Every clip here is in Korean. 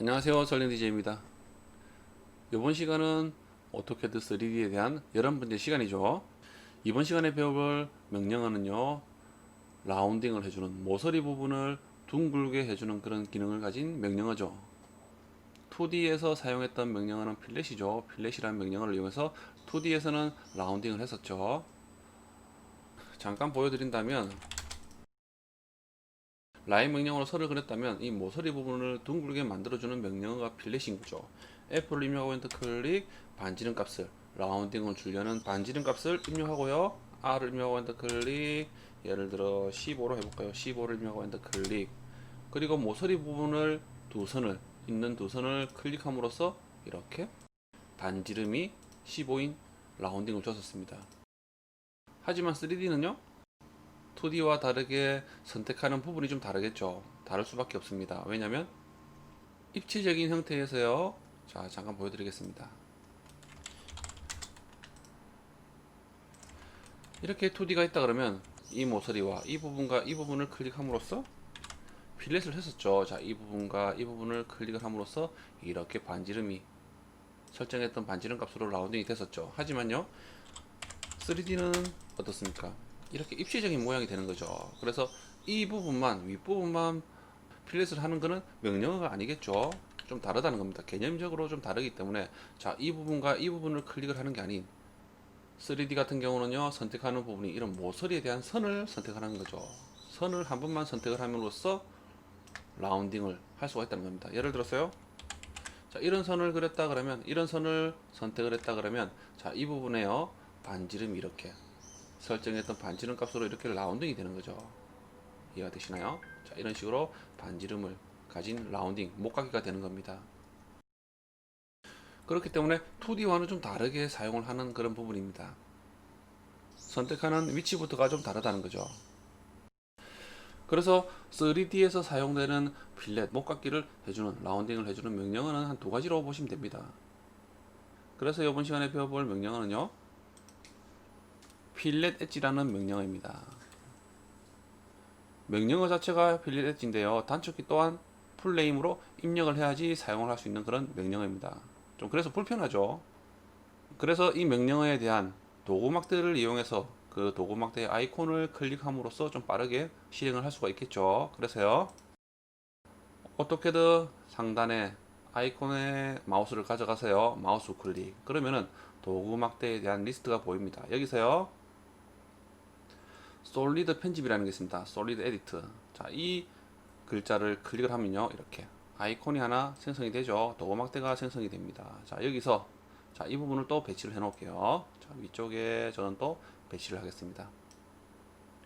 안녕하세요, 설렌 DJ입니다. 이번 시간은 오토캐드 3D에 대한 11번째 시간이죠. 이번 시간에 배워볼 명령어는요, 라운딩을 해주는 모서리 부분을 둥글게 해주는 그런 기능을 가진 명령어죠. 2D에서 사용했던 명령어는 필렛이죠. 필렛이라는 명령어를 이용해서 2D에서는 라운딩을 했었죠. 잠깐 보여드린다면, 라인 명령어로 선을 그렸다면 이 모서리 부분을 둥글게 만들어주는 명령어가 필렛인 거죠. F를 입력하고 엔터 클릭, 반지름 값을 라운딩을 주려는 반지름 값을 입력하고요. R을 입력하고 엔터 클릭, 예를 들어 15로 해볼까요? 15를 입력하고 엔터 클릭. 그리고 모서리 부분을 있는 두 선을 클릭함으로써 이렇게 반지름이 15인 라운딩을 줬었습니다. 하지만 3D는요, 2D와 다르게 선택하는 부분이 좀 다르겠죠. 다를 수밖에 없습니다. 왜냐하면 입체적인 형태에서요. 자, 잠깐 보여드리겠습니다. 이렇게 2D가 있다 그러면 이 모서리와 이 부분과 이 부분을 클릭함으로써 필렛을 했었죠. 자, 이 부분과 이 부분을 클릭을 함으로써 이렇게 반지름이 설정했던 반지름 값으로 라운딩이 됐었죠. 하지만요, 3D는 어떻습니까? 이렇게 입체적인 모양이 되는 거죠. 그래서 이 부분만, 윗부분만 필렛을 하는 거는 명령어가 아니겠죠. 좀 다르다는 겁니다. 개념적으로 좀 다르기 때문에, 자, 이 부분과 이 부분을 클릭을 하는 게 아닌 3D 같은 경우는요, 선택하는 부분이 이런 모서리에 대한 선을 선택하는 거죠. 선을 한 번만 선택을 함으로써 라운딩을 할 수가 있다는 겁니다. 예를 들어서요, 자, 이런 선을 그렸다 그러면, 이런 선을 선택을 했다 그러면, 자, 이 부분에요, 반지름이 이렇게 설정했던 반지름 값으로 이렇게 라운딩이 되는 거죠. 이해가 되시나요? 자, 이런 식으로 반지름을 가진 라운딩, 목가기가 되는 겁니다. 그렇기 때문에 2D와는 좀 다르게 사용을 하는 그런 부분입니다. 선택하는 위치부터가 좀 다르다는 거죠. 그래서 3D에서 사용되는 필렛, 목깎기를 해주는, 라운딩을 해주는 명령어는 한 두 가지로 보시면 됩니다. 그래서 이번 시간에 배워볼 명령어는요, 필렛 엣지라는 명령어입니다. 명령어 자체가 필렛 엣지인데요, 단축키 또한 풀네임으로 입력을 해야지 사용을 할 수 있는 그런 명령어입니다. 좀 그래서 불편하죠. 그래서 이 명령어에 대한 도구막들을 이용해서 그 도구막대의 아이콘을 클릭함으로써 좀 빠르게 실행을 할 수가 있겠죠. 그래서요, 오토캐드 상단에 아이콘에 마우스를 가져가세요. 마우스 클릭. 그러면은 도구막대에 대한 리스트가 보입니다. 여기서요, 솔리드 편집이라는 게 있습니다. 솔리드 에디트. 자, 이 글자를 클릭을 하면요, 이렇게 아이콘이 하나 생성이 되죠. 도구막대가 생성이 됩니다. 자, 여기서 자, 이 부분을 또 배치를 해 놓을게요. 자, 위쪽에 저는 또 배치를 하겠습니다.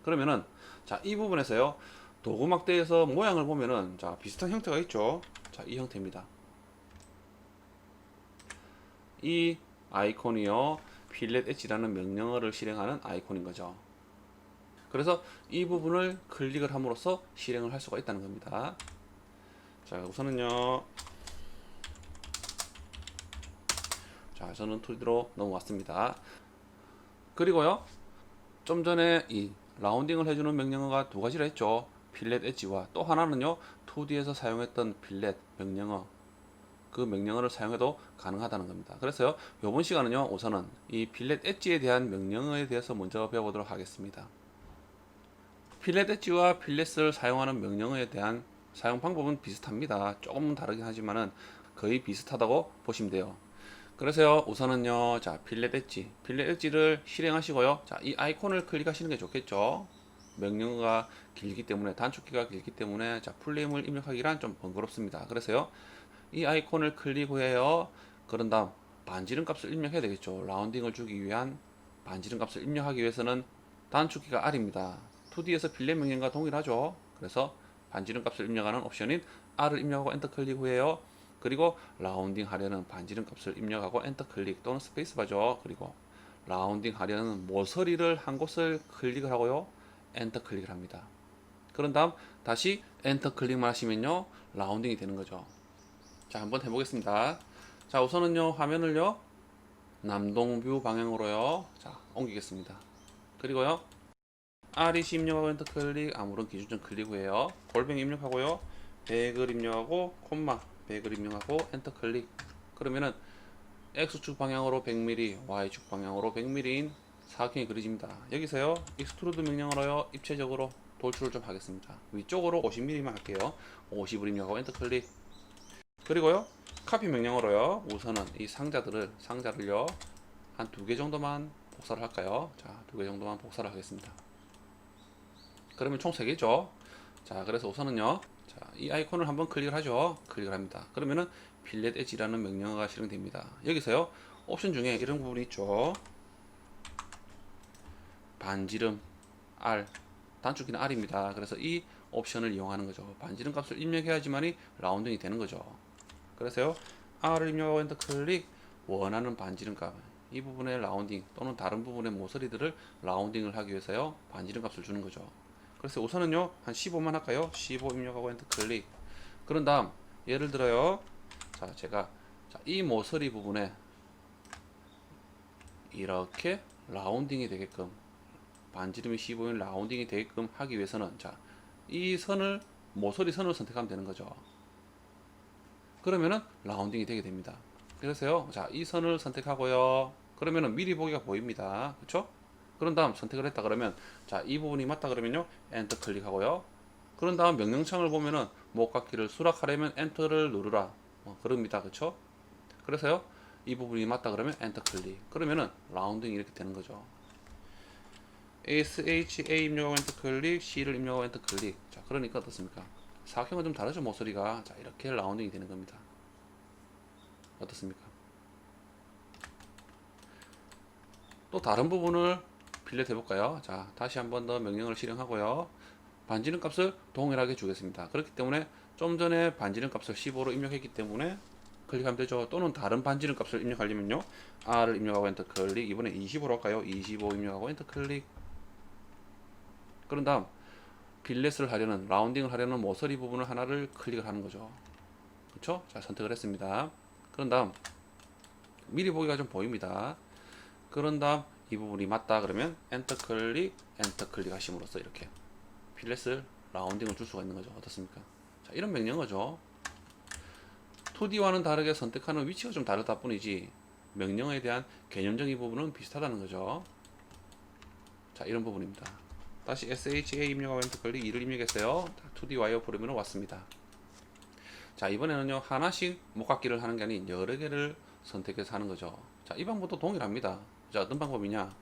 그러면은, 자, 이 부분에서요, 도구막대에서 모양을 보면은, 자, 비슷한 형태가 있죠. 자, 이 형태입니다. 이 아이콘이요, 필렛 엣지라는 명령어를 실행하는 아이콘인 거죠. 그래서 이 부분을 클릭을 함으로써 실행을 할 수가 있다는 겁니다. 자, 우선은요, 자, 저는 2D로 넘어왔습니다. 그리고요, 좀 전에 이 라운딩을 해주는 명령어가 두 가지를 했죠. 필렛 엣지와 또 하나는요, 2D에서 사용했던 필렛 명령어, 그 명령어를 사용해도 가능하다는 겁니다. 그래서요, 이번 시간은요, 우선은 이 필렛 엣지에 대한 명령어에 대해서 먼저 배워보도록 하겠습니다. 필렛 엣지와 필렛을 사용하는 명령어에 대한 사용 방법은 비슷합니다. 조금 다르긴 하지만은 거의 비슷하다고 보시면 돼요. 그래서요, 우선은요, 자, 필렛 엣지를 실행하시고요. 자, 이 아이콘을 클릭하시는 게 좋겠죠. 명령어가 길기 때문에, 단축키가 길기 때문에, 자, 풀네임을 입력하기란 좀 번거롭습니다. 그래서요, 이 아이콘을 클릭 후에요, 그런 다음 반지름 값을 입력해야 되겠죠. 라운딩을 주기 위한 반지름 값을 입력하기 위해서는 단축키가 R입니다. 2D에서 필렛 명령과 동일하죠. 그래서 반지름 값을 입력하는 옵션인 R을 입력하고 엔터 클릭 후에요, 그리고 라운딩 하려는 반지름 값을 입력하고 엔터 클릭 또는 스페이스바죠. 그리고 라운딩 하려는 모서리를 한 곳을 클릭을 하고요, 엔터 클릭을 합니다. 그런 다음 다시 엔터 클릭만 하시면요, 라운딩이 되는 거죠. 자, 한번 해보겠습니다. 자, 우선은요, 화면을요, 남동뷰 방향으로요, 자, 옮기겠습니다. 그리고요, REC 입력하고 엔터 클릭, 아무런 기준점 클릭 후에요, 골뱅이 입력하고요, 100을 입력하고 콤마 100을 입력하고 엔터 클릭. 그러면은 X축 방향으로 100mm, Y축 방향으로 100mm인 사각형이 그려집니다. 여기서요, 익스트루드 명령으로요, 입체적으로 돌출을 좀 하겠습니다. 위쪽으로 50mm만 할게요. 50을 입력하고 엔터 클릭. 그리고요, 카피 명령으로요, 우선은 이 상자를요, 한 2개 정도만 복사를 할까요? 자, 2개 정도만 복사를 하겠습니다. 그러면 총 3개죠. 자, 그래서 우선은요, 자, 이 아이콘을 한번 클릭을 하죠. 클릭을 합니다. 그러면은 필렛 엣지라는 명령어가 실행됩니다. 여기서요, 옵션 중에 이런 부분이 있죠. 반지름 R, 단축키는 R입니다. 그래서 이 옵션을 이용하는 거죠. 반지름 값을 입력해야지만이 라운딩이 되는 거죠. 그래서요, R을 입력하고 엔터 클릭. 원하는 반지름 값, 이 부분의 라운딩 또는 다른 부분의 모서리들을 라운딩을 하기 위해서요, 반지름 값을 주는 거죠. 그래서 우선은요, 한 15만 할까요? 15 입력하고 엔터 클릭. 그런 다음, 예를 들어요, 자, 제가 이 모서리 부분에 이렇게 라운딩이 되게끔, 반지름이 15인 라운딩이 되게끔 하기 위해서는, 자, 이 선을, 모서리 선을 선택하면 되는 거죠. 그러면은 라운딩이 되게 됩니다. 그래서요, 자, 이 선을 선택하고요. 그러면은 미리 보기가 보입니다. 그렇죠? 그런 다음 선택을 했다 그러면, 자, 이 부분이 맞다 그러면요, 엔터 클릭하고요. 그런 다음 명령창을 보면은 목각기를 수락하려면 엔터를 누르라, 그럽니다. 그렇죠? 그래서요, 이 부분이 맞다 그러면 엔터 클릭. 그러면은 라운딩이 이렇게 되는 거죠. SHA 입력하고 엔터 클릭, C를 입력하고 엔터 클릭. 자, 그러니까 어떻습니까? 사각형은 좀 다르죠, 모서리가. 자, 이렇게 라운딩이 되는 겁니다. 어떻습니까? 또 다른 부분을 필렛 해볼까요? 자, 다시 한 번 더 명령을 실행하고요. 반지름 값을 동일하게 주겠습니다. 그렇기 때문에 좀 전에 반지름 값을 15로 입력했기 때문에 클릭하면 되죠. 또는 다른 반지름 값을 입력하려면요, R을 입력하고 엔터 클릭. 이번에 25로 할까요? 25 입력하고 엔터 클릭. 그런 다음 필렛을 하려는, 라운딩을 하려는 모서리 부분을 하나를 클릭을 하는 거죠. 그렇죠? 자, 선택을 했습니다. 그런 다음 미리 보기가 좀 보입니다. 그런 다음 이 부분이 맞다 그러면 엔터 클릭, 엔터 클릭 하심으로써 이렇게 필렛을 라운딩을 줄 수가 있는 거죠. 어떻습니까? 자, 이런 명령어죠. 2D와는 다르게 선택하는 위치가 좀 다르다 뿐이지 명령어에 대한 개념적인 부분은 비슷하다는 거죠. 자, 이런 부분입니다. 다시 SHA 입력하고 엔터 클릭 2를 입력했어요. 2D 와이어 프레임으로 왔습니다. 자, 이번에는요, 하나씩 목각기를 하는 게 아닌 여러 개를 선택해서 하는 거죠. 자, 이 방법도 동일합니다. 자, 어떤 방법이냐?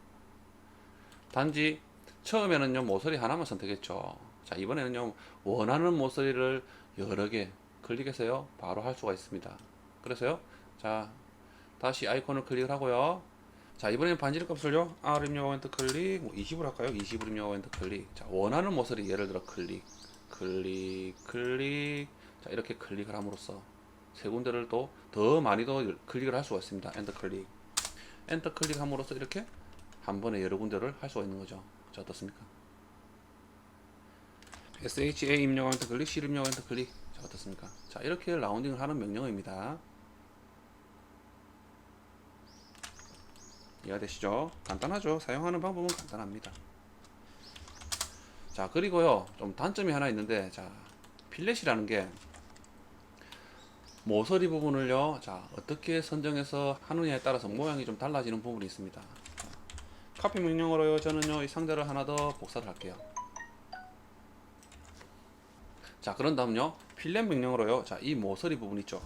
단지 처음에는요, 모서리 하나만 선택했죠. 자, 이번에는요, 원하는 모서리를 여러 개 클릭해서요, 바로 할 수가 있습니다. 그래서요, 자, 다시 아이콘을 클릭을 하고요. 자, 이번에는 반지름 값을요, R 입력하고 엔터 클릭, 20으로 할까요? 20으로 입력하고 엔터 클릭. 자, 원하는 모서리, 예를 들어 클릭, 클릭, 클릭. 자, 이렇게 클릭을 함으로써 세 군데를 또 더 많이 더 클릭을 할 수가 있습니다. 엔터 클릭. 엔터 클릭함으로써 이렇게 한 번에 여러 군데를 할 수가 있는 거죠. 자, 어떻습니까? SHA 입력하고 엔터 클릭, C 입력하고 엔터 클릭. 자, 어떻습니까? 자, 이렇게 라운딩을 하는 명령어입니다. 이해가 되시죠? 간단하죠? 사용하는 방법은 간단합니다. 자, 그리고요, 좀 단점이 하나 있는데, 자, 필렛이라는 게 모서리 부분을요, 자, 어떻게 선정해서 하느냐에 따라서 모양이 좀 달라지는 부분이 있습니다. 자, 카피 명령으로요, 저는요, 이 상자를 하나 더 복사를 할게요. 자, 그런 다음요, 필렛 명령으로요, 자, 이 모서리 부분 있죠.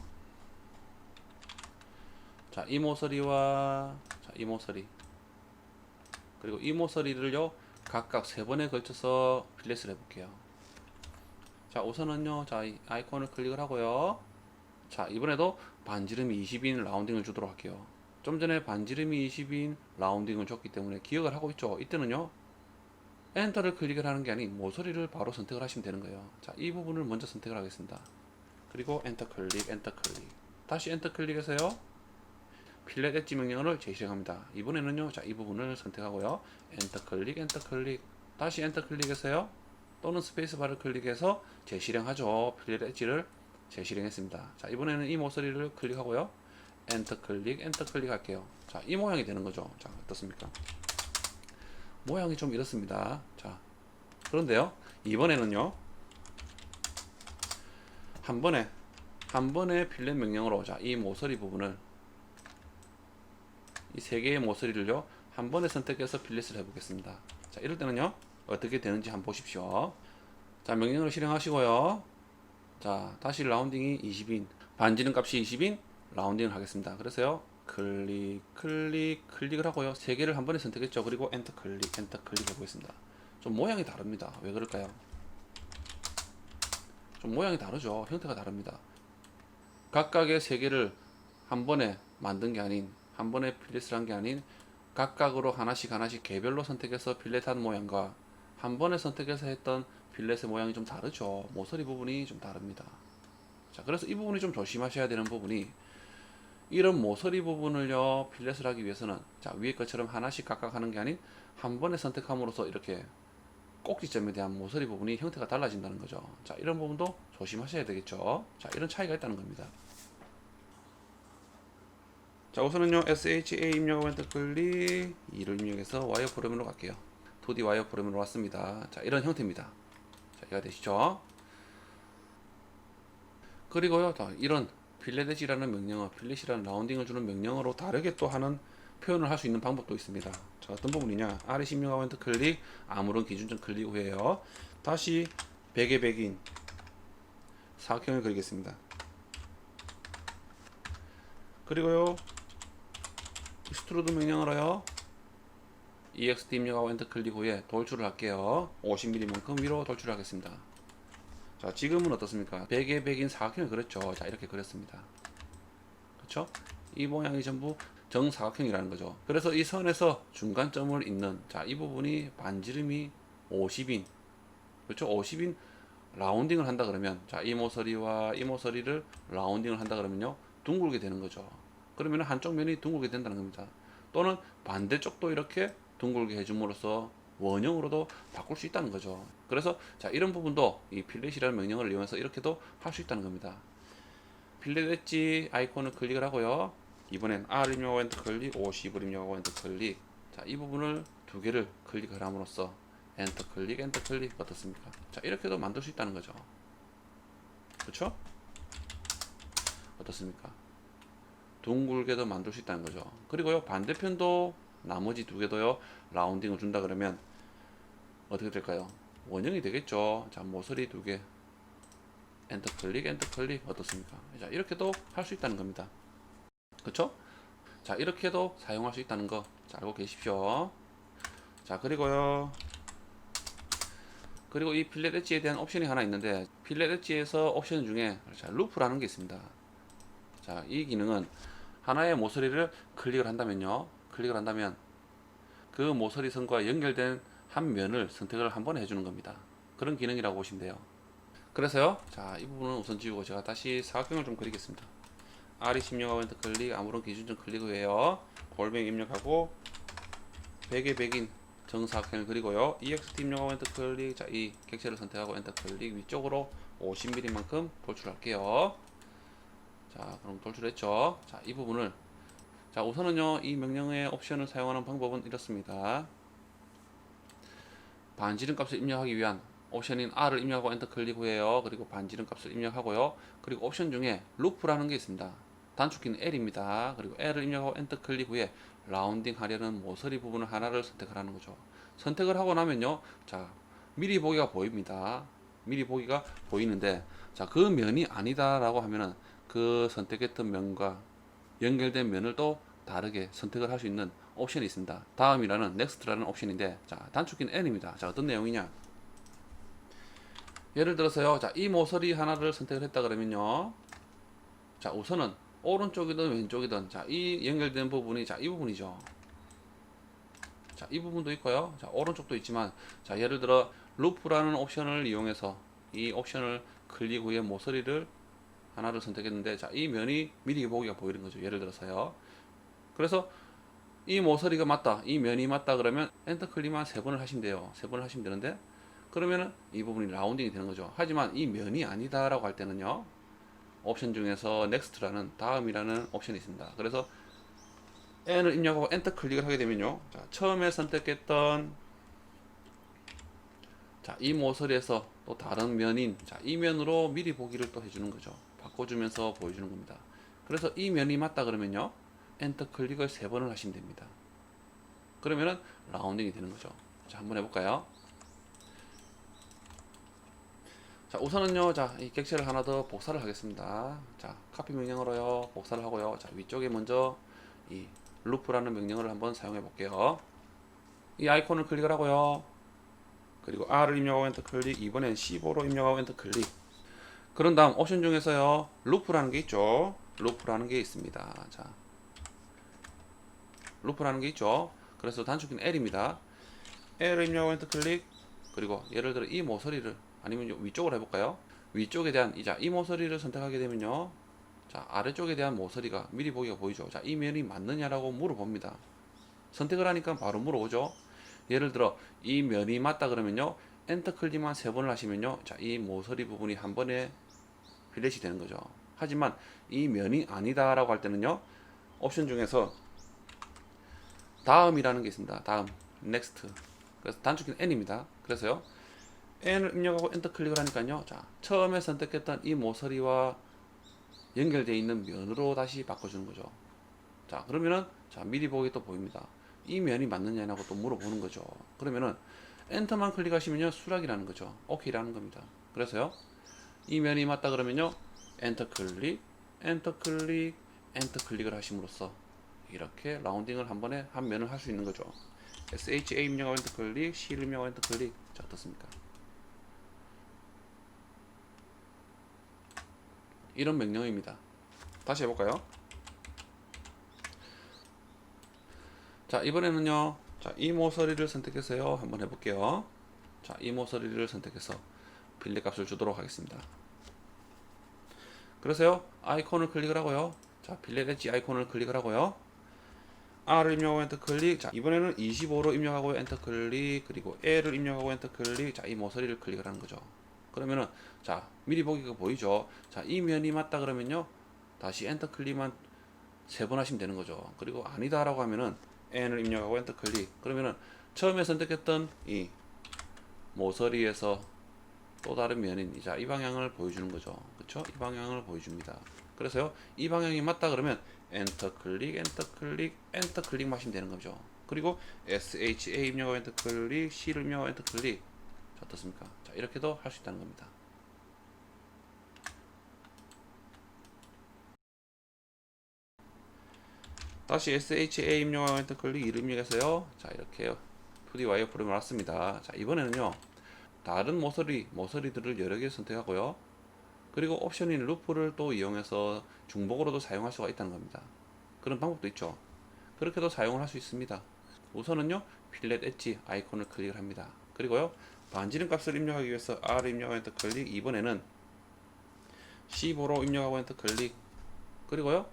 자, 이 모서리와, 자, 이 모서리. 그리고 이 모서리를요, 각각 3번에 걸쳐서 필렛을 해볼게요. 자, 우선은요, 자, 이 아이콘을 클릭을 하고요. 자, 이번에도 반지름이 20인 라운딩을 주도록 할게요. 좀 전에 반지름이 20인 라운딩을 줬기 때문에 기억을 하고 있죠. 이때는요, 엔터를 클릭을 하는 게 아닌 모서리를 바로 선택을 하시면 되는 거예요. 자, 이 부분을 먼저 선택을 하겠습니다. 그리고 엔터 클릭, 엔터 클릭. 다시 엔터 클릭해서요, 필렛 엣지 명령어를 재실행합니다. 이번에는요, 자, 이 부분을 선택하고요, 엔터 클릭, 엔터 클릭. 다시 엔터 클릭해서요, 또는 스페이스바를 클릭해서 재실행하죠. 필렛 엣지를 재실행했습니다. 자, 이번에는 이 모서리를 클릭하고요, 엔터 클릭, 엔터 클릭 할게요. 자, 이 모양이 되는 거죠. 자, 어떻습니까? 모양이 좀 이렇습니다. 자, 그런데요, 이번에는요, 한 번에 한 번에 필렛 명령으로 자, 이 모서리 부분을 이 세 개의 모서리를요 한 번에 선택해서 필렛을 해보겠습니다. 자, 이럴 때는요 어떻게 되는지 한번 보십시오. 자, 명령을 실행하시고요. 자, 다시 라운딩이 20인, 반지름 값이 20인 라운딩을 하겠습니다. 그래서요 클릭을 하고요 세 개를 한 번에 선택했죠. 그리고 엔터 클릭 해보겠습니다. 좀 모양이 다릅니다. 왜 그럴까요? 좀 모양이 다르죠. 형태가 다릅니다. 각각의 세 개를 한 번에 만든 게 아닌, 한 번에 필렛을 한 게 아닌 각각으로 하나씩 개별로 선택해서 필렛한 모양과 한 번에 선택해서 했던 필렛의 모양이 좀 다르죠. 모서리 부분이 좀 다릅니다. 자, 그래서 이 부분이 좀 조심하셔야 되는 부분이, 이런 모서리 부분을요 필렛을 하기 위해서는 자, 위에 것처럼 하나씩 각각 하는 게 아닌 한 번에 선택함으로써 이렇게 꼭지점에 대한 모서리 부분이 형태가 달라진다는 거죠. 자, 이런 부분도 조심하셔야 되겠죠. 자, 이런 차이가 있다는 겁니다. 자, 우선은요 SHA 입력하고 엔터 클릭 2를 입력해서 와이어 프레임으로 갈게요. 2D 와이어 프레임으로 왔습니다. 자, 이런 형태입니다. 자, 이해가 되시죠? 그리고요 이런 필렛 엣지라는 명령어, 필렛이라는 라운딩을 주는 명령어로 다르게 또 하는 표현을 할 수 있는 방법도 있습니다. 자, 어떤 부분이냐, RE 입력하고 엔터 클릭, 아무런 기준점 클릭 후에요 다시 백의 백인 사각형을 그리겠습니다. 그리고요 익스트루드 명령어로요 EXT 입력하고 엔터 클릭 후에 돌출을 할게요. 50mm만큼 위로 돌출하겠습니다. 자, 지금은 어떻습니까? 백의 백인 사각형을 그렸죠. 자, 이렇게 그렸습니다. 그렇죠? 이 모양이 전부 정사각형이라는 거죠. 그래서 이 선에서 중간점을 잇는, 자, 이 부분이 반지름이 50인, 그렇죠? 50인 라운딩을 한다 그러면, 자, 이 모서리와 이 모서리를 라운딩을 한다 그러면요 둥글게 되는 거죠. 그러면 한쪽 면이 둥글게 된다는 겁니다. 또는 반대쪽도 이렇게 둥글게 해줌으로써 원형으로도 바꿀 수 있다는 거죠. 그래서 자, 이런 부분도 이 필렛이라는 명령을 이용해서 이렇게도 할 수 있다는 겁니다. 필렛 엣지 아이콘을 클릭을 하고요. 이번엔 R 입력하고 엔터 클릭, 50을 입력하고 엔터 클릭. 자, 이 부분을 두 개를 클릭을 함으로써 엔터 클릭 어떻습니까? 자, 이렇게도 만들 수 있다는 거죠. 그렇죠? 어떻습니까? 둥글게도 만들 수 있다는 거죠. 그리고요 반대편도 나머지 두 개도요 라운딩을 준다 그러면 어떻게 될까요? 원형이 되겠죠. 자, 모서리 두 개 엔터 클릭 어떻습니까? 자, 이렇게도 할 수 있다는 겁니다. 그쵸? 자, 이렇게도 사용할 수 있다는 거 잘 알고 계십시오. 자, 그리고요 그리고 이 필렛 엣지에 대한 옵션이 하나 있는데, 필렛 엣지에서 옵션 중에 자, 루프라는 게 있습니다. 자, 이 기능은 하나의 모서리를 클릭을 한다면 그 모서리 선과 연결된 한 면을 선택을 한 번에 해주는 겁니다. 그런 기능이라고 보시면 돼요. 그래서요 자, 이 부분은 우선 지우고 제가 다시 사각형을 좀 그리겠습니다. R20 입력하고 엔터 클릭, 아무런 기준점 클릭 후에요 골뱅이 입력하고 100의 100인 정사각형을 그리고요 EXT 입력하고 엔터 클릭, 자, 이 객체를 선택하고 엔터 클릭, 위쪽으로 50mm만큼 돌출할게요. 자, 그럼 돌출했죠. 자, 이 부분을, 자, 우선은요 이 명령의 옵션을 사용하는 방법은 이렇습니다. 반지름 값을 입력하기 위한 옵션인 R을 입력하고 엔터 클릭 후에요 그리고 반지름 값을 입력하고요. 그리고 옵션 중에 루프라는 게 있습니다. 단축키는 L입니다. 그리고 L을 입력하고 엔터 클릭 후에 라운딩 하려는 모서리 부분을 하나를 선택을 하는 거죠. 선택을 하고 나면요 자, 미리 보기가 보입니다. 미리 보기가 보이는데, 자, 그 면이 아니다 라고 하면은 그 선택했던 면과 연결된 면을 또 다르게 선택을 할 수 있는 옵션이 있습니다. 다음이라는 넥스트라는 옵션인데, 자, 단축키는 N입니다. 자, 어떤 내용이냐, 예를 들어서요 자, 이 모서리 하나를 선택을 했다 그러면요 자, 우선은 오른쪽이든 왼쪽이든 자, 이 연결된 부분이 자, 이 부분이죠. 자, 이 부분도 있고요. 자, 오른쪽도 있지만, 자, 예를 들어 루프라는 옵션을 이용해서 이 옵션을 클릭 후에 모서리를 하나를 선택했는데, 자, 이 면이 미리 보기가 보이는 거죠. 예를 들어서요. 그래서 이 모서리가 맞다, 이 면이 맞다 그러면 엔터 클릭만 3번을 하시면 돼요. 3번을 하시면 되는데, 그러면은 이 부분이 라운딩이 되는 거죠. 하지만 이 면이 아니다 라고 할 때는요 옵션 중에서 넥스트라는, 다음이라는 옵션이 있습니다. 그래서 N을 입력하고 엔터 클릭을 하게 되면요 자, 처음에 선택했던 자, 이 모서리에서 또 다른 면인 자, 이 면으로 미리 보기를 또 해주는 거죠. 바꿔주면서 보여주는 겁니다. 그래서 이 면이 맞다 그러면요, 엔터 클릭을 3번을 하시면 됩니다. 그러면은 라운딩이 되는 거죠. 자, 한번 해볼까요? 자, 우선은요, 자, 이 객체를 하나 더 복사를 하겠습니다. 자, 카피 명령으로요, 복사를 하고요. 자, 위쪽에 먼저 이 루프라는 명령을 한번 사용해 볼게요. 이 아이콘을 클릭을 하고요. 그리고 R을 입력하고 엔터 클릭, 이번엔 15로 입력하고 엔터 클릭. 그런 다음 옵션 중에서요, 루프라는 게 있죠. 루프라는 게 있습니다. 자, 루프라는 게 있죠. 그래서 단축키는 L입니다. L을 입력하고 엔터 클릭. 그리고 예를 들어 이 모서리를, 아니면 위쪽으로 해볼까요? 위쪽에 대한 이 모서리를 선택하게 되면요, 자, 아래쪽에 대한 모서리가 미리 보기가 보이죠. 자, 이 면이 맞느냐라고 물어봅니다. 선택을 하니까 바로 물어오죠. 예를 들어 이 면이 맞다 그러면요, 엔터 클릭만 3번을 하시면요, 자, 이 모서리 부분이 한 번에 필렛이 되는 거죠. 하지만 이 면이 아니다 라고 할 때는요, 옵션 중에서 다음이라는 게 있습니다. 다음, next. 그래서 단축키는 N입니다. 그래서요, N을 입력하고 엔터 클릭을 하니까요, 자, 처음에 선택했던 이 모서리와 연결되어 있는 면으로 다시 바꿔주는 거죠. 자, 그러면은, 자, 미리 보기 또 보입니다. 이 면이 맞느냐고 또 물어보는 거죠. 그러면은 엔터만 클릭하시면요, 수락이라는 거죠. 오케이라는 겁니다. 그래서요, 이 면이 맞다 그러면요, 엔터 클릭, 엔터 클릭, 엔터 클릭을 하심으로써 이렇게 라운딩을 한 번에 한 면을 할 수 있는 거죠. SHA 입력하고 엔터 클릭, C를 입력하고 엔터 클릭. 자, 어떻습니까? 이런 명령입니다. 다시 해볼까요? 자, 이번에는요, 자, 이 모서리를 선택해서요, 한번 해볼게요. 자, 이 모서리를 선택해서 필렛 값을 주도록 하겠습니다. 그래서요, 아이콘을 클릭을 하고요. 자, 필렛 엣지 아이콘을 클릭을 하고요. R을 입력하고 엔터 클릭. 자, 이번에는 25로 입력하고 엔터 클릭. 그리고 L을 입력하고 엔터 클릭. 자, 이 모서리를 클릭을 하는 거죠. 그러면은, 자, 미리 보기가 보이죠. 자, 이 면이 맞다 그러면요, 다시 엔터 클릭만 3번 하시면 되는 거죠. 그리고 아니다 라고 하면은 N을 입력하고 엔터 클릭. 그러면은 처음에 선택했던 이 모서리에서 또 다른 면인, 자, 이 방향을 보여주는 거죠. 그쵸? 이 방향을 보여줍니다. 그래서요, 이 방향이 맞다 그러면 엔터 클릭, 엔터 클릭, 엔터 클릭 하시면 되는 거죠. 그리고 SHA 입력하고 엔터 클릭, C를 입력하고 엔터 클릭. 자, 어떻습니까? 자, 이렇게도 할 수 있다는 겁니다. 다시 SHA 입력하고 엔터 클릭, 이름 입력해서요, 자, 이렇게 2D 와이어프레임을 놨습니다. 자, 이번에는요, 다른 모서리들을 여러 개 선택하고요. 그리고 옵션인 루프를 또 이용해서 중복으로도 사용할 수가 있다는 겁니다. 그런 방법도 있죠. 그렇게도 사용을 할 수 있습니다. 우선은요, 필렛 엣지 아이콘을 클릭을 합니다. 그리고요, 반지름 값을 입력하기 위해서 R을 입력하고 엔터 클릭, 이번에는 15로 입력하고 엔터 클릭. 그리고요,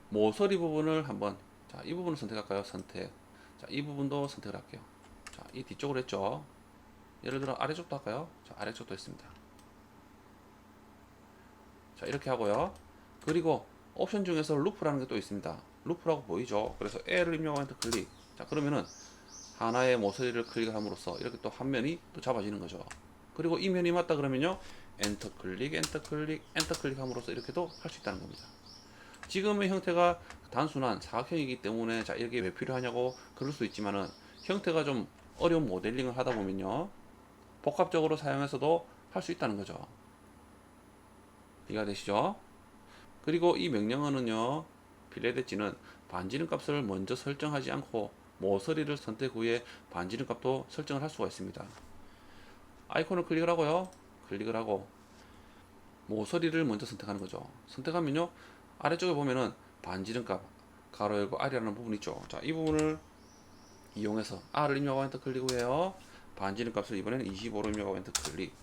모서리 부분을 한번, 자, 이 부분을 선택할까요? 선택. 자, 이 부분도 선택을 할게요. 자, 이 뒤쪽으로 했죠. 예를 들어 아래쪽도 할까요? 자, 아래쪽도 했습니다. 자, 이렇게 하고요. 그리고 옵션 중에서 루프라는 게 또 있습니다. 루프라고 보이죠? 그래서 L을 입력하고 엔터 클릭. 자, 그러면은 하나의 모서리를 클릭함으로써 이렇게 또 한 면이 또 잡아지는 거죠. 그리고 이 면이 맞다 그러면요, 엔터 클릭, 엔터 클릭, 엔터 클릭함으로써 이렇게도 할 수 있다는 겁니다. 지금의 형태가 단순한 사각형이기 때문에, 자, 이렇게 왜 필요하냐고 그럴 수 있지만은, 형태가 좀 어려운 모델링을 하다 보면요, 복합적으로 사용해서도 할 수 있다는 거죠. 이해가 되시죠? 그리고 이 명령어는요, 필렛 엣지는 반지름 값을 먼저 설정하지 않고 모서리를 선택 후에 반지름 값도 설정을 할 수가 있습니다. 아이콘을 클릭을 하고요, 클릭을 하고 모서리를 먼저 선택하는 거죠. 선택하면요, 아래쪽에 보면은 반지름 값 가로 열고 R이라는 부분이 있죠. 자, 이 부분을 이용해서 R을 입력하고 엔터 클릭 후에요, 반지름 값을 이번에는 25로 입력하고 엔터 클릭.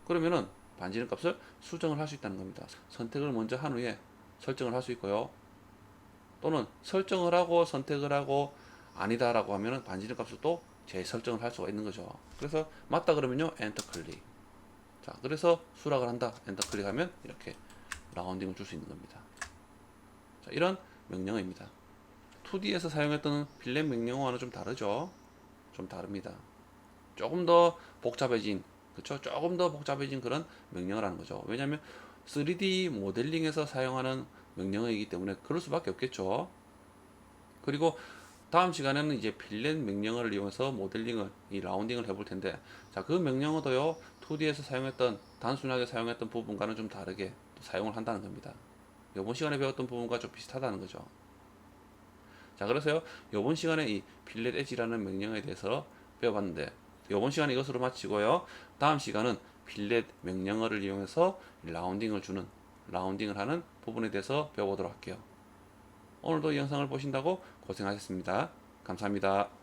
그러면은 반지름 값을 수정을 할 수 있다는 겁니다. 선택을 먼저 한 후에 설정을 할 수 있고요. 또는 설정을 하고 선택을 하고 아니다 라고 하면은 반지름 값을 또 재설정을 할 수가 있는 거죠. 그래서 맞다 그러면요, 엔터 클릭. 자, 그래서 수락을 한다, 엔터 클릭하면 이렇게 라운딩을 줄 수 있는 겁니다. 자, 이런 명령어입니다. 2D에서 사용했던 필렛 명령어와는 좀 다르죠. 좀 다릅니다. 조금 더 복잡해진, 그쵸? 조금 더 복잡해진 그런 명령어라는 거죠. 왜냐하면 3D 모델링에서 사용하는 명령어이기 때문에 그럴 수밖에 없겠죠. 그리고 다음 시간에는 이제 필렛 명령어를 이용해서 모델링을, 이 라운딩을 해볼 텐데, 자, 그 명령어도요, 2D에서 사용했던, 단순하게 사용했던 부분과는 좀 다르게 또 사용을 한다는 겁니다. 이번 시간에 배웠던 부분과 좀 비슷하다는 거죠. 자, 그래서요, 이번 시간에 이 필렛 엣지라는 명령어에 대해서 배워봤는데, 이번 시간에 이것으로 마치고요, 다음 시간은 필렛 명령어를 이용해서 라운딩을 하는 부분에 대해서 배워보도록 할게요. 오늘도 이 영상을 보신다고 고생하셨습니다. 감사합니다.